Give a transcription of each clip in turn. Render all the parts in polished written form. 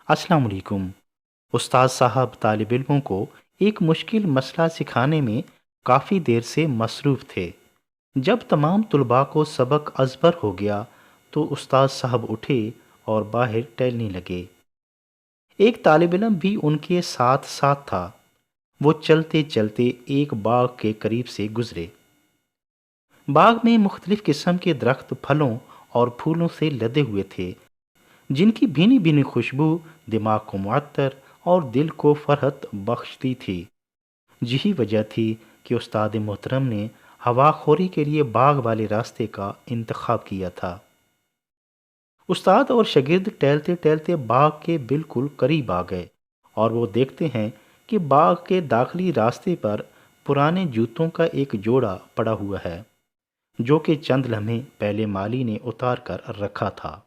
السلام علیکم۔ استاد صاحب طالب علموں کو ایک مشکل مسئلہ سکھانے میں کافی دیر سے مصروف تھے۔ جب تمام طلباء کو سبق ازبر ہو گیا تو استاد صاحب اٹھے اور باہر ٹہلنے لگے۔ ایک طالب علم بھی ان کے ساتھ ساتھ تھا۔ وہ چلتے چلتے ایک باغ کے قریب سے گزرے۔ باغ میں مختلف قسم کے درخت پھلوں اور پھولوں سے لدے ہوئے تھے، جن کی بھینی بھینی خوشبو دماغ کو معطر اور دل کو فرحت بخشتی تھی۔ یہی وجہ تھی کہ استاد محترم نے ہوا خوری کے لیے باغ والے راستے کا انتخاب کیا تھا۔ استاد اور شاگرد ٹہلتے ٹہلتے باغ کے بالکل قریب آ گئے اور وہ دیکھتے ہیں کہ باغ کے داخلی راستے پر پرانے جوتوں کا ایک جوڑا پڑا ہوا ہے، جو کہ چند لمحے پہلے مالی نے اتار کر رکھا تھا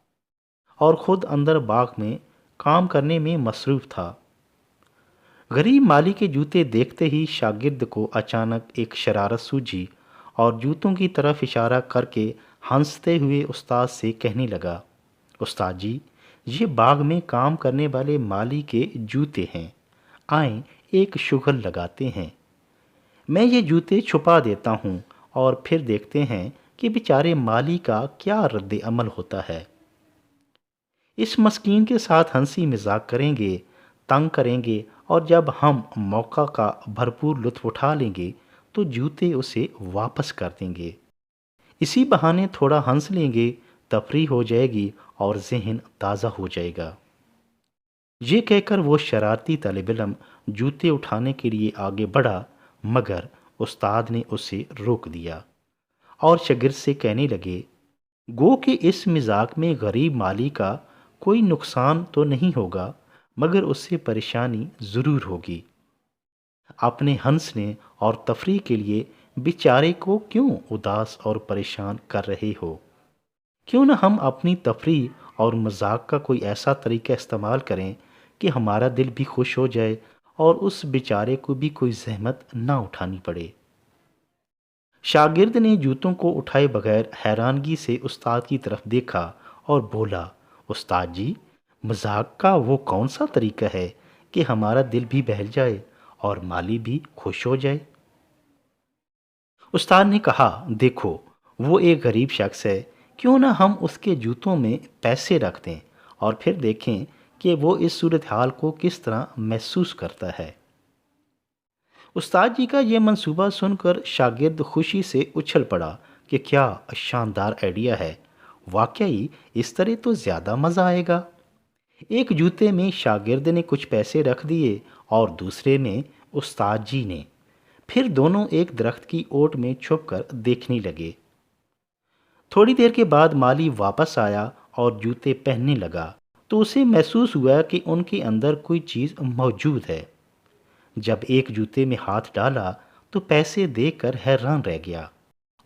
اور خود اندر باغ میں کام کرنے میں مصروف تھا۔ غریب مالی کے جوتے دیکھتے ہی شاگرد کو اچانک ایک شرارت سوجھی اور جوتوں کی طرف اشارہ کر کے ہنستے ہوئے استاد سے کہنے لگا، استاد جی، یہ باغ میں کام کرنے والے مالی کے جوتے ہیں، آئیں ایک شغل لگاتے ہیں۔ میں یہ جوتے چھپا دیتا ہوں اور پھر دیکھتے ہیں کہ بیچارے مالی کا کیا رد عمل ہوتا ہے۔ اس مسکین کے ساتھ ہنسی مذاق کریں گے، تنگ کریں گے، اور جب ہم موقع کا بھرپور لطف اٹھا لیں گے تو جوتے اسے واپس کر دیں گے۔ اسی بہانے تھوڑا ہنس لیں گے، تفریح ہو جائے گی اور ذہن تازہ ہو جائے گا۔ یہ کہہ کر وہ شرارتی طالب علم جوتے اٹھانے کے لیے آگے بڑھا، مگر استاد نے اسے روک دیا اور شاگرد سے کہنے لگے، گو کہ اس مذاق میں غریب مالی کا کوئی نقصان تو نہیں ہوگا، مگر اس سے پریشانی ضرور ہوگی۔ اپنے ہنسنے اور تفریح کے لیے بیچارے کو کیوں اداس اور پریشان کر رہے ہو؟ کیوں نہ ہم اپنی تفریح اور مذاق کا کوئی ایسا طریقہ استعمال کریں کہ ہمارا دل بھی خوش ہو جائے اور اس بیچارے کو بھی کوئی زحمت نہ اٹھانی پڑے۔ شاگرد نے جوتوں کو اٹھائے بغیر حیرانگی سے استاد کی طرف دیکھا اور بولا، استاد جی، مذاق کا وہ کون سا طریقہ ہے کہ ہمارا دل بھی بہل جائے اور مالی بھی خوش ہو جائے؟ استاد نے کہا، دیکھو، وہ ایک غریب شخص ہے، کیوں نہ ہم اس کے جوتوں میں پیسے رکھ دیں اور پھر دیکھیں کہ وہ اس صورتحال کو کس طرح محسوس کرتا ہے۔ استاد جی کا یہ منصوبہ سن کر شاگرد خوشی سے اچھل پڑا کہ کیا شاندار آئیڈیا ہے، واقعی اس طرح تو زیادہ مزہ آئے گا۔ ایک جوتے میں شاگرد نے کچھ پیسے رکھ دیے اور دوسرے میں استاد جی نے۔ پھر دونوں ایک درخت کی اوٹ میں چھپ کر دیکھنے لگے۔ تھوڑی دیر کے بعد مالی واپس آیا اور جوتے پہننے لگا تو اسے محسوس ہوا کہ ان کے اندر کوئی چیز موجود ہے۔ جب ایک جوتے میں ہاتھ ڈالا تو پیسے دیکھ کر حیران رہ گیا،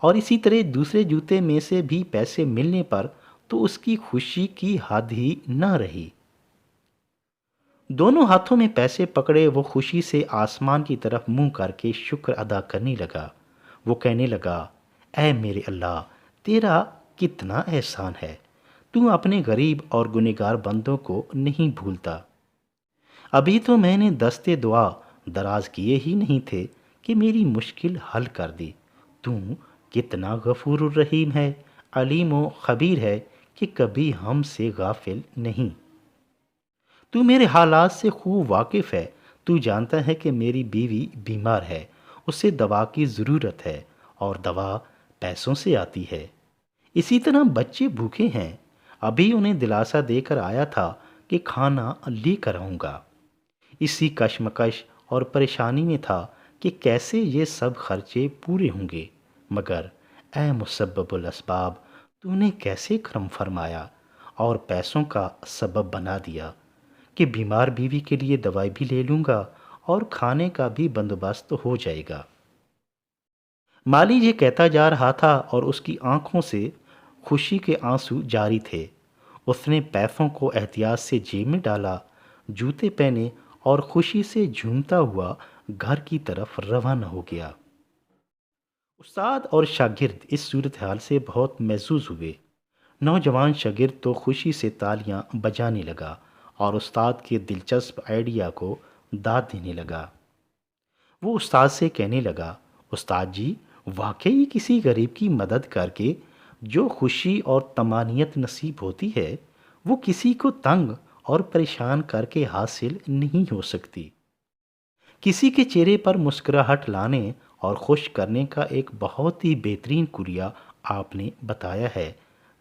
اور اسی طرح دوسرے جوتے میں سے بھی پیسے ملنے پر تو اس کی خوشی کی حد ہی نہ رہی۔ دونوں ہاتھوں میں پیسے پکڑے وہ خوشی سے آسمان کی طرف منہ کر کے شکر ادا کرنے لگا۔ وہ کہنے لگا، اے میرے اللہ، تیرا کتنا احسان ہے، تو اپنے غریب اور گنہگار بندوں کو نہیں بھولتا۔ ابھی تو میں نے دستے دعا دراز کیے ہی نہیں تھے کہ میری مشکل حل کر دی۔ تو کتنا غفور الرحیم ہے، علیم و خبیر ہے کہ کبھی ہم سے غافل نہیں۔ تو میرے حالات سے خوب واقف ہے، تو جانتا ہے کہ میری بیوی بیمار ہے، اسے دوا کی ضرورت ہے اور دوا پیسوں سے آتی ہے۔ اسی طرح بچے بھوکے ہیں، ابھی انہیں دلاسا دے کر آیا تھا کہ کھانا لے کر آؤں گا۔ اسی کشمکش اور پریشانی میں تھا کہ کیسے یہ سب خرچے پورے ہوں گے، مگر اے مسبب الاسباب، تو نے کیسے کرم فرمایا اور پیسوں کا سبب بنا دیا کہ بیمار بیوی کے لیے دوائی بھی لے لوں گا اور کھانے کا بھی بندوبست ہو جائے گا۔ مالی یہ کہتا جا رہا تھا اور اس کی آنکھوں سے خوشی کے آنسو جاری تھے۔ اس نے پیسوں کو احتیاط سے جیب میں ڈالا، جوتے پہنے اور خوشی سے جھومتا ہوا گھر کی طرف روانہ ہو گیا۔ استاد اور شاگرد اس صورتحال سے بہت محظوظ ہوئے۔ نوجوان شاگرد تو خوشی سے تالیاں بجانے لگا اور استاد کے دلچسپ آئیڈیا کو داد دینے لگا۔ وہ استاد سے کہنے لگا، استاد جی، واقعی کسی غریب کی مدد کر کے جو خوشی اور طمانینت نصیب ہوتی ہے وہ کسی کو تنگ اور پریشان کر کے حاصل نہیں ہو سکتی۔ کسی کے چہرے پر مسکراہٹ لانے اور خوش کرنے کا ایک بہت ہی بہترین کلیہ آپ نے بتایا ہے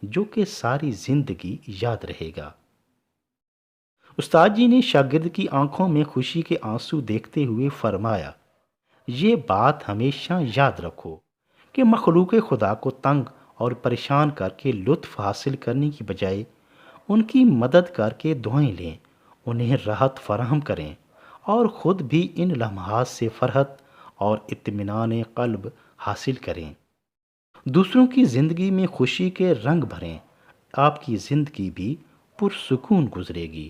جو کہ ساری زندگی یاد رہے گا۔ استاد جی نے شاگرد کی آنکھوں میں خوشی کے آنسو دیکھتے ہوئے فرمایا، یہ بات ہمیشہ یاد رکھو کہ مخلوق خدا کو تنگ اور پریشان کر کے لطف حاصل کرنے کی بجائے ان کی مدد کر کے دعائیں لیں، انہیں راحت فراہم کریں اور خود بھی ان لمحات سے فرحت اور اطمینان قلب حاصل کریں۔ دوسروں کی زندگی میں خوشی کے رنگ بھریں، آپ کی زندگی بھی پرسکون گزرے گی۔